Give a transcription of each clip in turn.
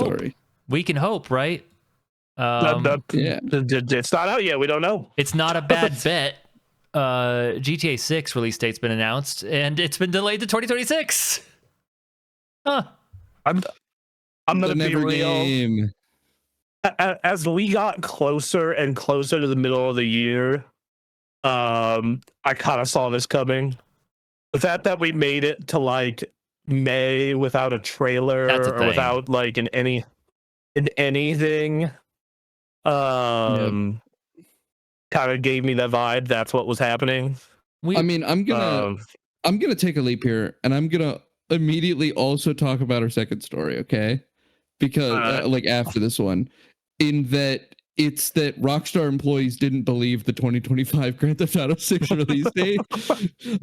hope. story. We can hope, right? It's not out yet. We don't know. It's not a bad bet. GTA 6 release date's been announced, and it's been delayed to 2026. Huh. I'm gonna be real. Game. As we got closer and closer to the middle of the year, I kind of saw this coming. The fact that we made it to like May without a trailer or without like anything, kind of gave me that vibe. That's what was happening. I'm gonna take a leap here, and I'm gonna immediately also talk about our second story, okay? Because like after this one, in that it's that Rockstar employees didn't believe the 2025 Grand Theft Auto 6 release date.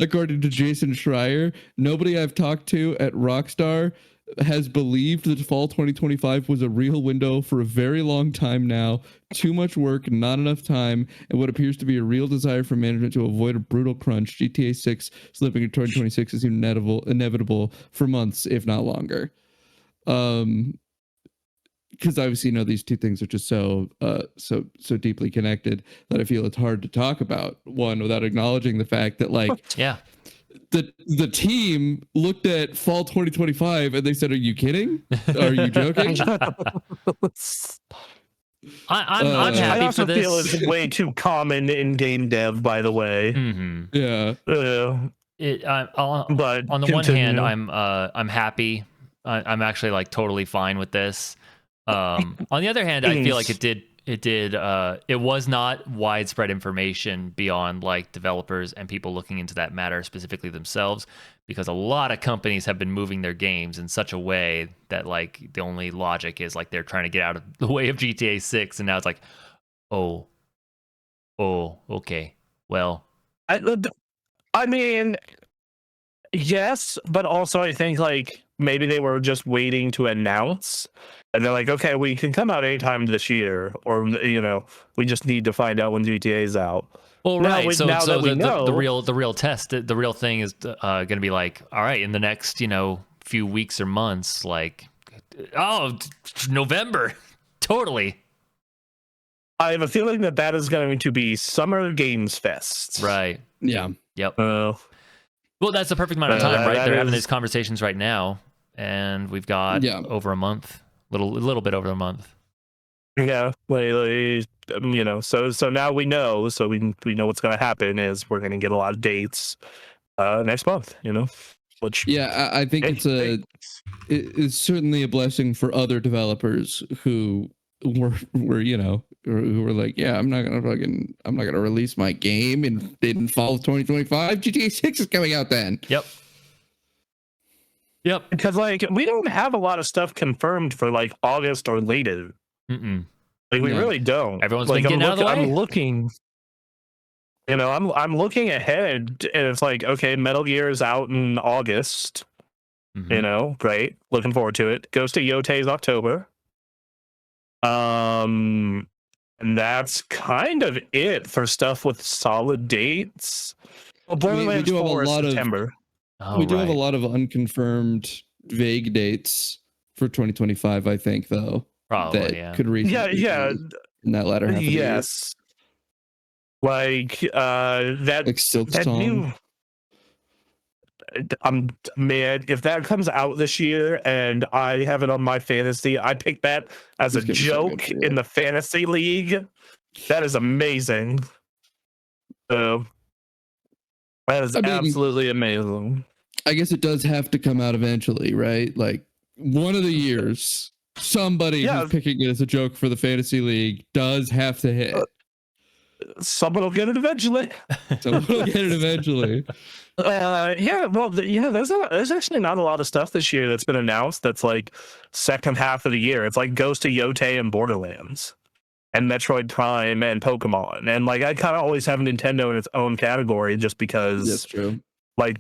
According to Jason Schreier, nobody I've talked to at Rockstar has believed that fall 2025 was a real window for a very long time now. Too much work, not enough time, and what appears to be a real desire for management to avoid a brutal crunch. GTA 6 slipping into 2026 is inevitable for months, if not longer. Because obviously, these two things are just so deeply connected that I feel it's hard to talk about one without acknowledging the fact that, like, the team looked at fall 2025 and they said, "Are you kidding? Are you joking?" I'm happy I also for this. feel it's way too common in game dev, by the way. Mm-hmm. Yeah. But on the one hand, I'm happy. I'm actually like totally fine with this. On the other hand, I feel like it was not widespread information beyond like developers and people looking into that matter specifically themselves, because a lot of companies have been moving their games in such a way that like the only logic is like they're trying to get out of the way of GTA 6, and now it's like, oh, okay, well, I mean, yes, but also I think like maybe they were just waiting to announce, and they're like, okay, we can come out anytime this year, or we just need to find out when GTA is out. Well, right. So the real test, the real thing is going to be like, all right, in the next few weeks or months, like, November, totally. I have a feeling that is going to be Summer Games Fest. Right. Yeah. Yep. Well, that's the perfect amount of time, right? They're having these conversations right now, and we've got over a month, a little bit over a month. Yeah, so now we know. So we know what's going to happen is we're going to get a lot of dates next month. Which I think it's certainly a blessing for other developers who were like, I'm not gonna release my game in fall of 2025. GTA 6 is coming out then. Yep. Because like we don't have a lot of stuff confirmed for like August or later. Like we really don't. Everyone's been getting out of the way. I'm looking. I'm looking ahead, and it's like, okay, Metal Gear is out in August. Great. Looking forward to it. Goes to Yote's October. And that's kind of it for stuff with solid dates. Well, Borderlands 4 is September. We do have a lot of unconfirmed vague dates for 2025, I think, though. Probably, that could reasonably in that latter half of the year. Like that new man, if that comes out this year and I have it on my fantasy, I pick that as a joke in the fantasy league. That is amazing. That is absolutely amazing. I guess it does have to come out eventually, right? Like one of the years, somebody who's picking it as a joke for the fantasy league does have to hit. Someone will get it eventually. There's actually not a lot of stuff this year that's been announced that's like second half of the year. It's like Ghost of Yote and Borderlands and Metroid Prime and Pokemon. And like I kind of always have Nintendo in its own category just because that's true. Like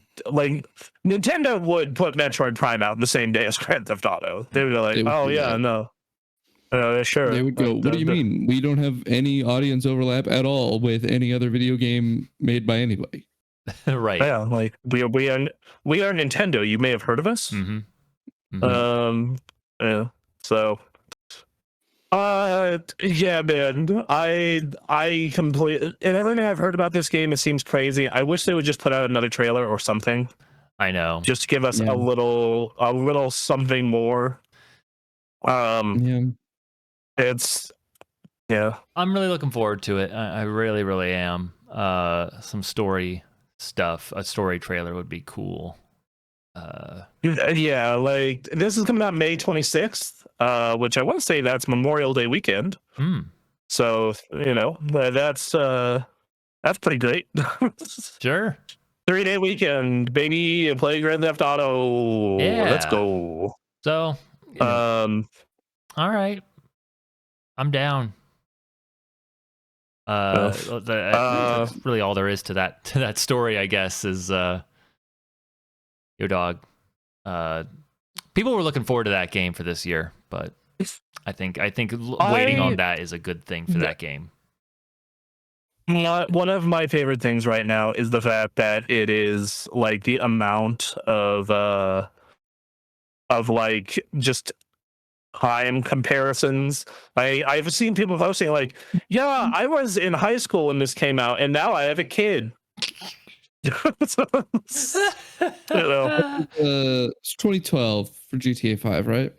Nintendo would put Metroid Prime out the same day as Grand Theft Auto. They would be like, sure. They would go, what do you mean? We don't have any audience overlap at all with any other video game made by anybody. Right. Yeah, like we are Nintendo. You may have heard of us. So So, yeah, man. I completely, and everything I've heard about this game, it seems crazy. I wish they would just put out another trailer or something. I know. Just to give us a little something more. It's yeah. I'm really looking forward to it. I really, really am. Some story stuff. A story trailer would be cool. Yeah, like this is coming out May 26th, which I want to say that's Memorial Day weekend. So that's pretty great. Sure. 3-day weekend, baby, and play Grand Theft Auto. Yeah. Let's go. So, all right, I'm down. That's really all there is to that story, I guess, is Yo Dog. People were looking forward to that game for this year, but I think waiting on that is a good thing for that game. One of my favorite things right now is the fact that it is like the amount of like just time comparisons. I've seen people posting like, yeah, I was in high school when this came out, and now I have a kid. It's 2012 for GTA 5, right?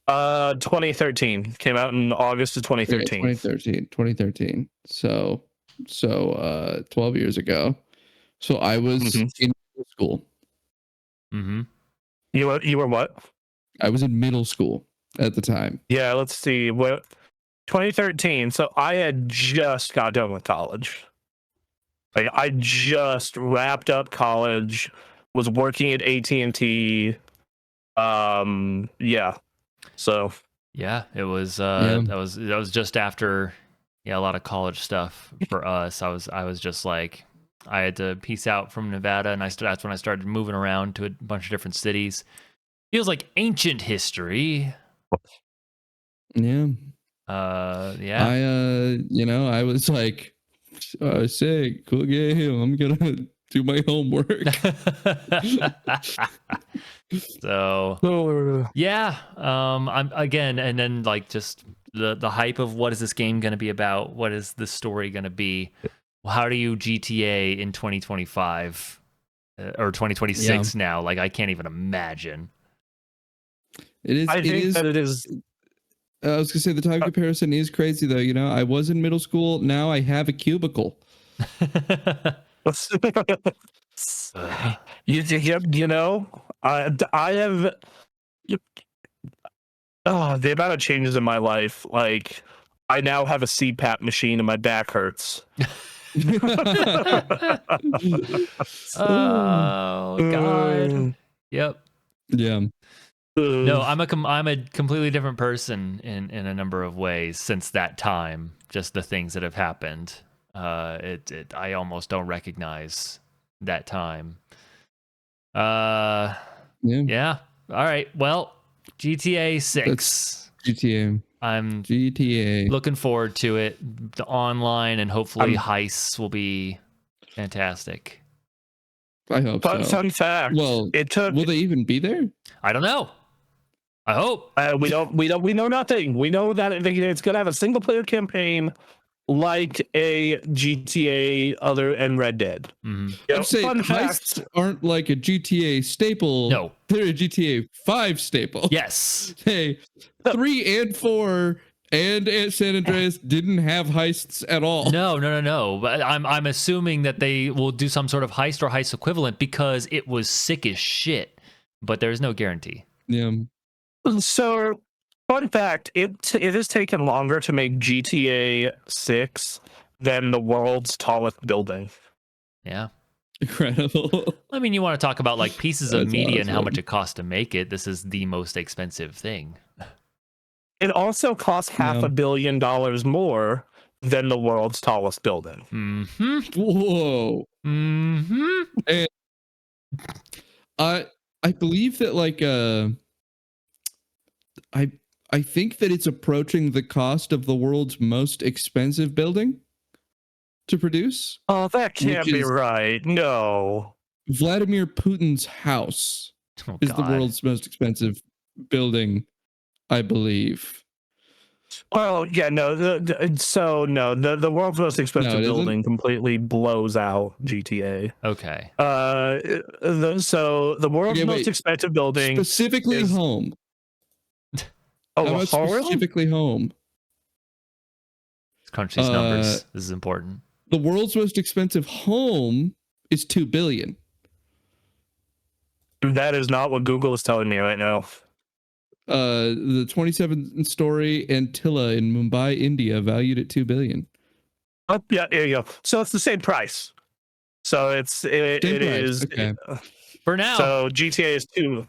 2013 came out in August of 2013. Okay, 2013. So 12 years ago. So I was in middle school. You were what? I was in middle school at the time. Yeah, let's see. What 2013. So I had just got done with college. Like I just wrapped up college, was working at AT&T. Yeah. So yeah, it was that was just after a lot of college stuff for us. I was just like, I had to peace out from Nevada, and that's when I started moving around to a bunch of different cities. Feels like ancient history. Yeah. Yeah. I was like, sick, cool game. I'm gonna do my homework. So yeah, I'm again, and then like just the hype of what is this game going to be about? What is the story going to be? How do you GTA in 2025 or 2026 now? Like I can't even imagine. It is. I think that it is. I was gonna say the time comparison is crazy though. I was in middle school. Now I have a cubicle. I have. Oh, the amount of changes in my life. Like, I now have a CPAP machine and my back hurts. Oh God. Yep. Yeah. No, I'm a completely different person in a number of ways since that time. Just the things that have happened. I almost don't recognize that time. Yeah. All right. Well, GTA 6. GTA. I'm GTA. looking forward to it. The online and hopefully heists will be fantastic. I hope so. Fun fact. Well, will they even be there? I don't know. I hope. We know nothing. We know that it's gonna have a single player campaign like a GTA and Red Dead. I'd say heists aren't like a GTA staple. No, they're a GTA 5 staple. Yes. Hey, 3 and 4 and San Andreas didn't have heists at all. No. But I'm assuming that they will do some sort of heist or heist equivalent because it was sick as shit. But there's no guarantee. Yeah. So, fun fact: it has taken longer to make GTA 6 than the world's tallest building. Yeah. Incredible. I mean, you want to talk about like pieces of media awesome. and how much it costs to make it. This is the most expensive thing. It also costs $500 million more than the world's tallest building. Whoa. And I believe that like I think that it's approaching the cost of the world's most expensive building to produce. Oh, that can't be right. No. Vladimir Putin's house is the world's most expensive building I believe. Well, yeah, no. The world's most expensive building completely blows out GTA. Okay. The world's most expensive building specifically is home. Oh, how about specifically home? Let's crunch these numbers. This is important. The world's most expensive home is $2 billion. That is not what Google is telling me right now. The 27-story Antilla in Mumbai, India, valued at $2 billion. Yeah, there you go. So it's the same price. So it is okay. For now. So GTA is 2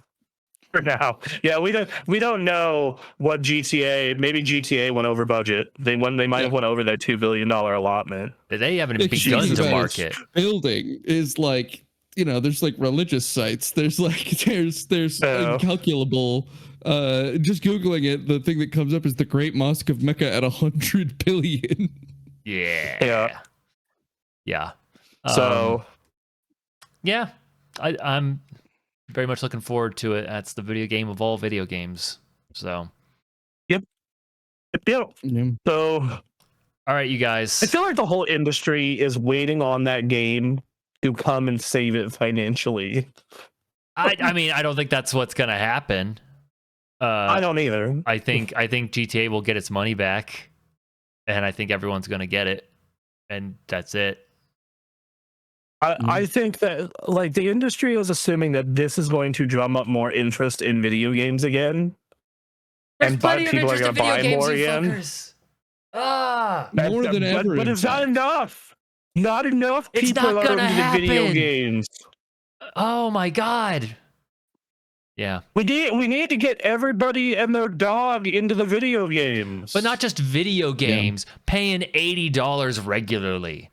for now. Yeah, we don't know what GTA. Maybe GTA went over budget. They might have went over their $2 billion allotment. They haven't begun to market. Building is like, there's like religious sites. There's incalculable. Just Googling it, the thing that comes up is the Great Mosque of Mecca at 100 billion. Yeah. So, yeah, I'm very much looking forward to it. That's the video game of all video games. So, yep. So, all right, you guys. I feel like the whole industry is waiting on that game to come and save it financially. I mean, I don't think that's what's gonna happen. I don't either. I think GTA will get its money back, and I think everyone's gonna get it, and that's it. I think that like the industry is assuming that this is going to drum up more interest in video games again, and people are going to buy more again. More than ever, but it's not enough. Not enough people are into video games. Oh my god. Yeah. We need to get everybody and their dog into the video games. But not just video games, paying $80 regularly.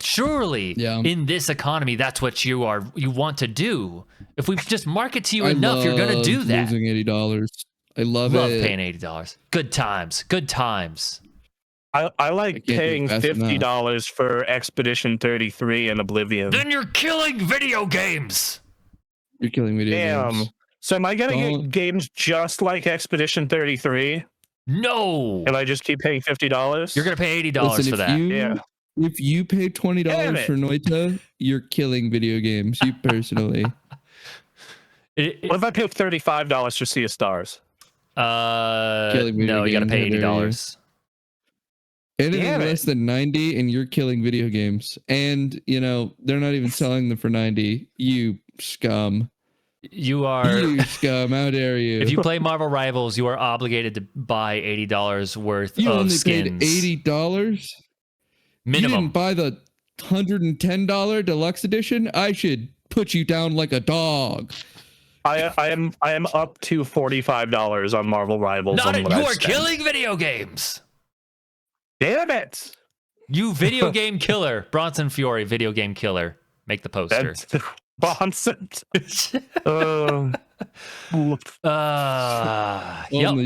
Surely in this economy, that's what you want to do. If we just market to you enough, you're going to do that. Losing $80. I love paying $80. Good times. Good times. I like paying $50 for Expedition 33 and Oblivion. Then you're killing video games. You're killing video games. So am I going to get games just like Expedition 33? No. And I just keep paying $50? You're going to pay $80 for that. If you pay $20 for Noita, you're killing video games. You personally. What if I pay $35 for Sea of Stars? No, you got to pay $80. Anything less than 90 and you're killing video games. And, they're not even selling them for 90. You scum. You scum. How dare you? If you play Marvel Rivals, you are obligated to buy $80 worth of skins. Paid $80? Minimum. You didn't buy the $110 deluxe edition? I should put you down like a dog. I am up to $45 on Marvel Rivals. You are killing video games. Damn it! You video game killer, Bronson Fiore, video game killer. Make the poster. Bronson. Only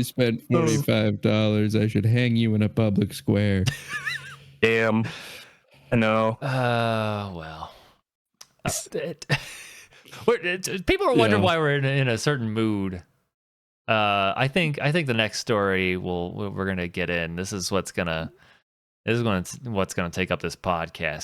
spent $45. I should hang you in a public square. Damn. I know. Well. People are wondering why we're in a certain mood. I think the next story we're gonna get in. This is what's gonna take up this podcast.